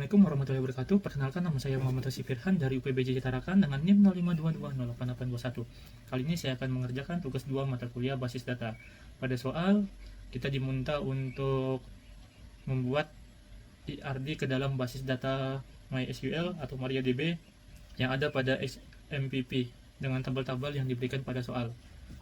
Assalamualaikum warahmatullahi wabarakatuh. Perkenalkan, nama saya Muhammad Rosy Firhan dari UPBJ Tarakan dengan NIM 0522088821. Kali ini saya akan mengerjakan tugas 2 mata kuliah basis data. Pada soal, kita diminta untuk membuat IRD ke dalam basis data MySQL atau MariaDB yang ada pada XMPP dengan tabel-tabel yang diberikan pada soal.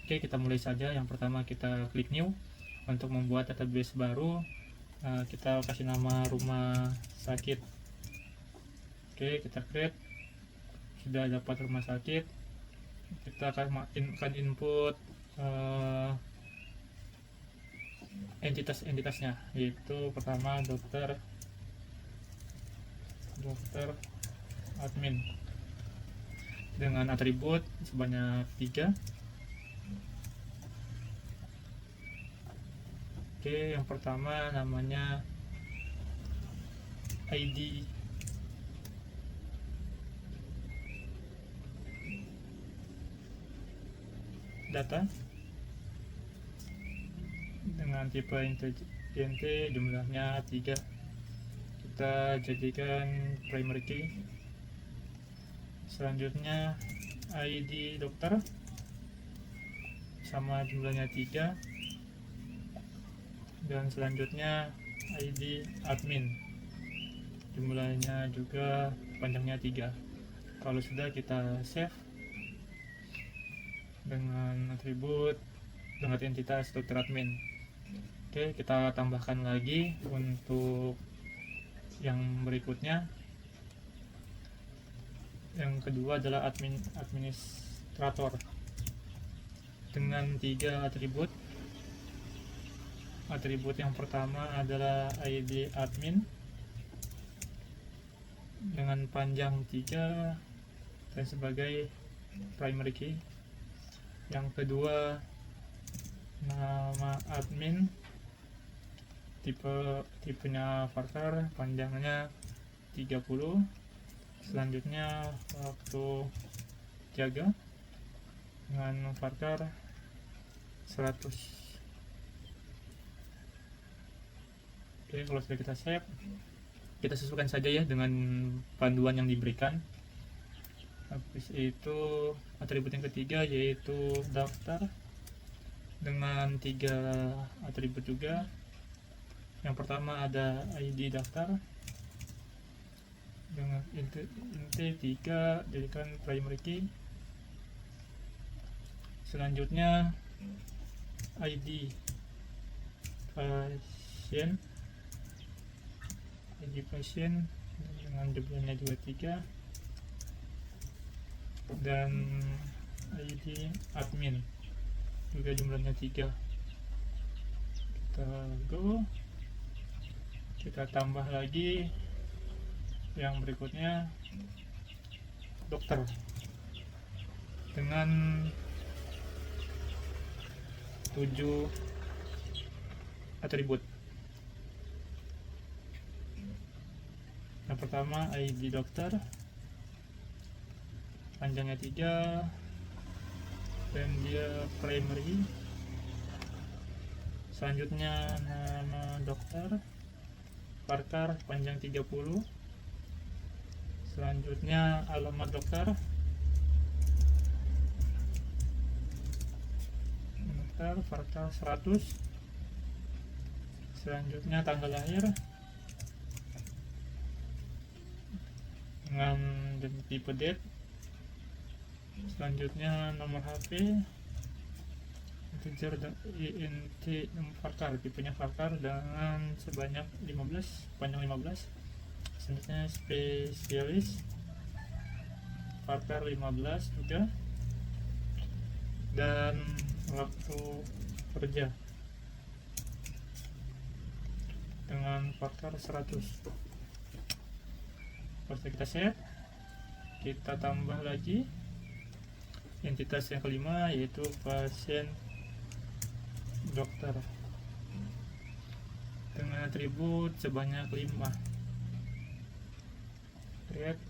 Oke, kita mulai saja. Yang pertama kita klik new untuk membuat database baru. Kita kasih nama rumah sakit. Oke, kita create. Sudah dapat rumah sakit, kita akan input entitas-entitasnya, yaitu pertama dokter admin dengan atribut sebanyak 3. Oke, yang pertama namanya ID data dengan tipe int jumlahnya 3. Kita jadikan primary key. Selanjutnya ID dokter sama jumlahnya 3, dan selanjutnya ID admin jumlahnya juga panjangnya 3. Kalau sudah, kita save dengan atribut dengan entitas dokter admin. Oke, kita tambahkan lagi untuk yang berikutnya. Yang kedua adalah administrator dengan 3 atribut. Atribut yang pertama adalah ID admin dengan panjang 3 dan sebagai primary key. Yang kedua nama admin, tipenya varchar, panjangnya 30. Selanjutnya waktu jaga dengan varchar 100. Oke, kalau sudah kita save, kita sesuaikan saja ya dengan panduan yang diberikan. Habis itu atribut yang ketiga yaitu daftar dengan 3 atribut juga. Yang pertama ada ID daftar dengan int 3, jadikan primary key. Selanjutnya ID pasien dengan jumlahnya 23, dan ID admin juga jumlahnya 3. Kita tambah lagi yang berikutnya dokter dengan 7 atribut. Yang pertama ID dokter panjangnya 3 dan dia primary. Selanjutnya nama dokter varchar panjang 30. Selanjutnya alamat dokter varchar 100. Selanjutnya tanggal lahir dengan tipe date. Selanjutnya nomor HP integer dan int varchar, tipenya varchar dengan sebanyak 15, panjang 15. Selanjutnya spesialis varchar 15 juga, dan waktu kerja dengan varchar 100. Kalau kita save, kita tambah lagi entitas yang kelima yaitu pasien dokter dengan atribut sebanyak 5. Lihat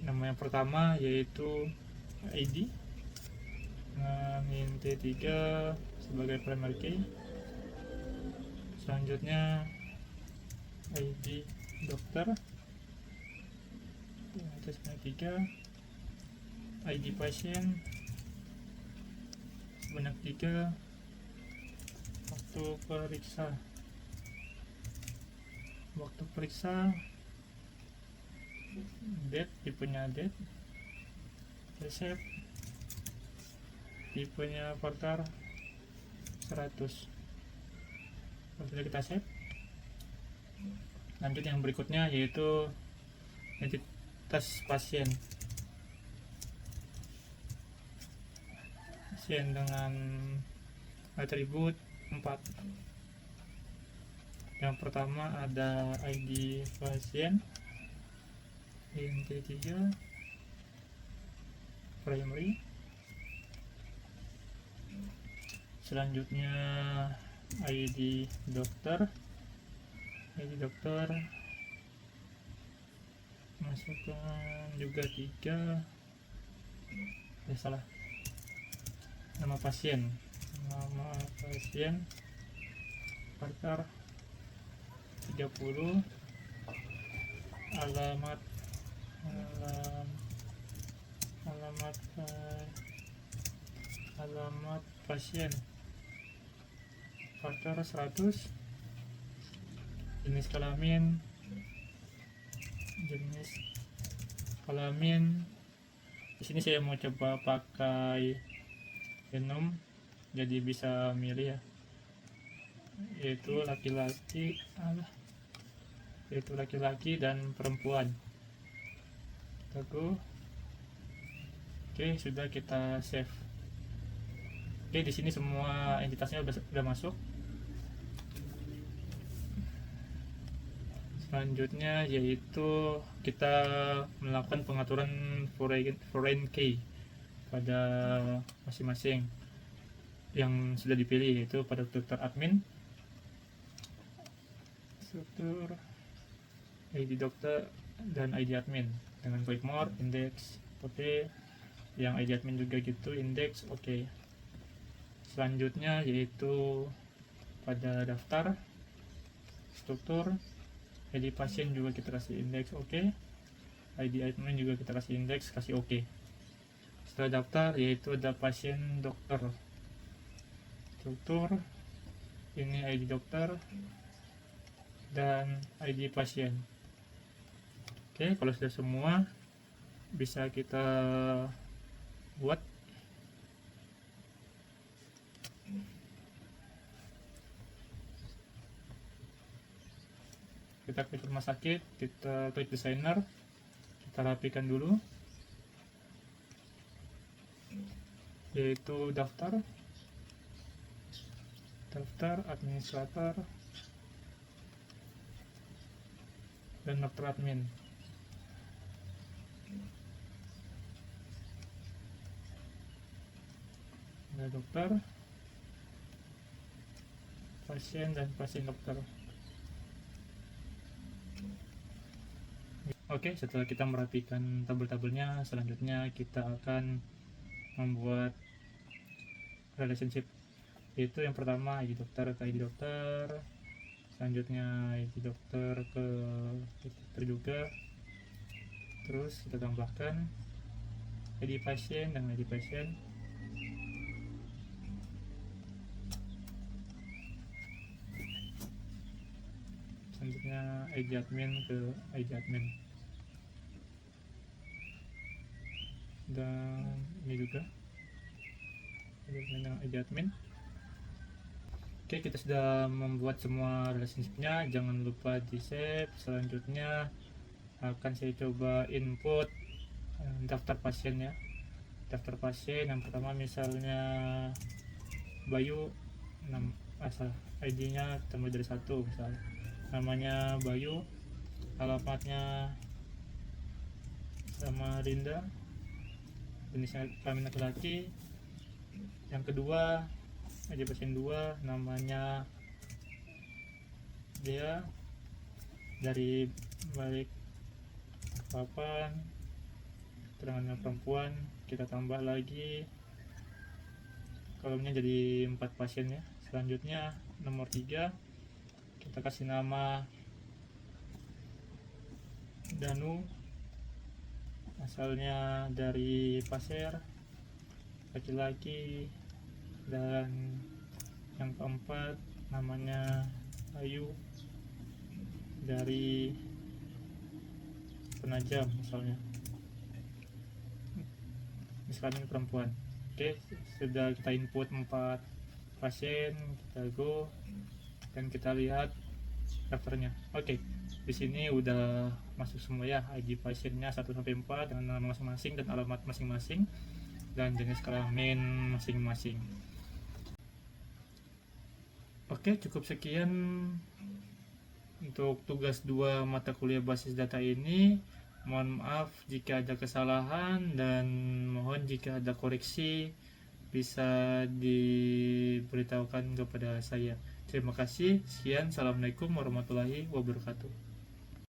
nama yang pertama yaitu ID dengan int 3 sebagai primary key. Selanjutnya ID dokter tes sebanyak 3, ID pasien sebanyak 3, waktu periksa date, tipenya date, resep, tipenya Porter 100. Lalu kita save. Lanjut yang berikutnya yaitu identitas pasien dengan atribut 4. Yang pertama ada ID pasien, INT3, primary. Selanjutnya ID dokter, masukkan juga 3, salah, nama pasien Porter 30, alamat pasien Porter 100, jenis kelamin di sini saya mau coba pakai genom jadi bisa milih ya, yaitu laki-laki dan perempuan. Oke, sudah kita save. Oke, di sini semua entitasnya udah masuk. Selanjutnya yaitu kita melakukan pengaturan foreign key pada masing-masing yang sudah dipilih, yaitu pada struktur admin, struktur ID dokter, dan ID admin dengan quick more, index, oke. Yang ID admin juga gitu, index, oke. Selanjutnya yaitu pada daftar, struktur, ID pasien juga kita kasih indeks, oke. ID admin juga kita kasih indeks, kasih oke. Setelah daftar yaitu ada pasien dokter, struktur, ini ID dokter dan ID pasien. Oke, kalau sudah semua bisa kita buat. Kita klik rumah sakit, kita klik desainer, kita rapikan dulu, yaitu daftar, administrator, dan dokter admin. Ada dokter, pasien, dan pasien dokter. Oke, setelah kita merapikan tabel-tabelnya, selanjutnya kita akan membuat relationship, yaitu yang pertama ID dokter ke ID dokter, selanjutnya ID dokter ke dokter juga, terus kita tambahkan ID pasien dan ID pasien, selanjutnya ID admin ke ID admin, dan ini juga ID admin. Oke, kita sudah membuat semua relationship-nya, jangan lupa di save. Selanjutnya akan saya coba input daftar pasien ya. Daftar pasien yang pertama misalnya Bayu, ID-nya tambah dari 1, misalnya namanya Bayu, alamatnya sama Rinda, jenisnya kelamin laki-laki. Yang kedua ID pasien 2, namanya dia, dari balik papan, keterangannya perempuan, kita tambah lagi kolomnya jadi 4 pasien ya. Selanjutnya nomor 3 kita kasih nama Danu, asalnya dari Pasir, laki-laki. Dan yang keempat namanya Ayu, dari Penajam misalnya. Misalnya ini perempuan. Oke, sudah kita input 4 pasien, kita go dan kita lihat covernya. Oke, di sini udah masuk semua ya, ID pasiennya 1 sampai 4 dengan nama masing-masing dan alamat masing-masing dan jenis kelamin masing-masing. Oke, cukup sekian untuk tugas 2 mata kuliah basis data ini. Mohon maaf jika ada kesalahan dan mohon jika ada koreksi bisa diberitahukan kepada saya. Terima kasih. Sekian. Assalamualaikum warahmatullahi wabarakatuh.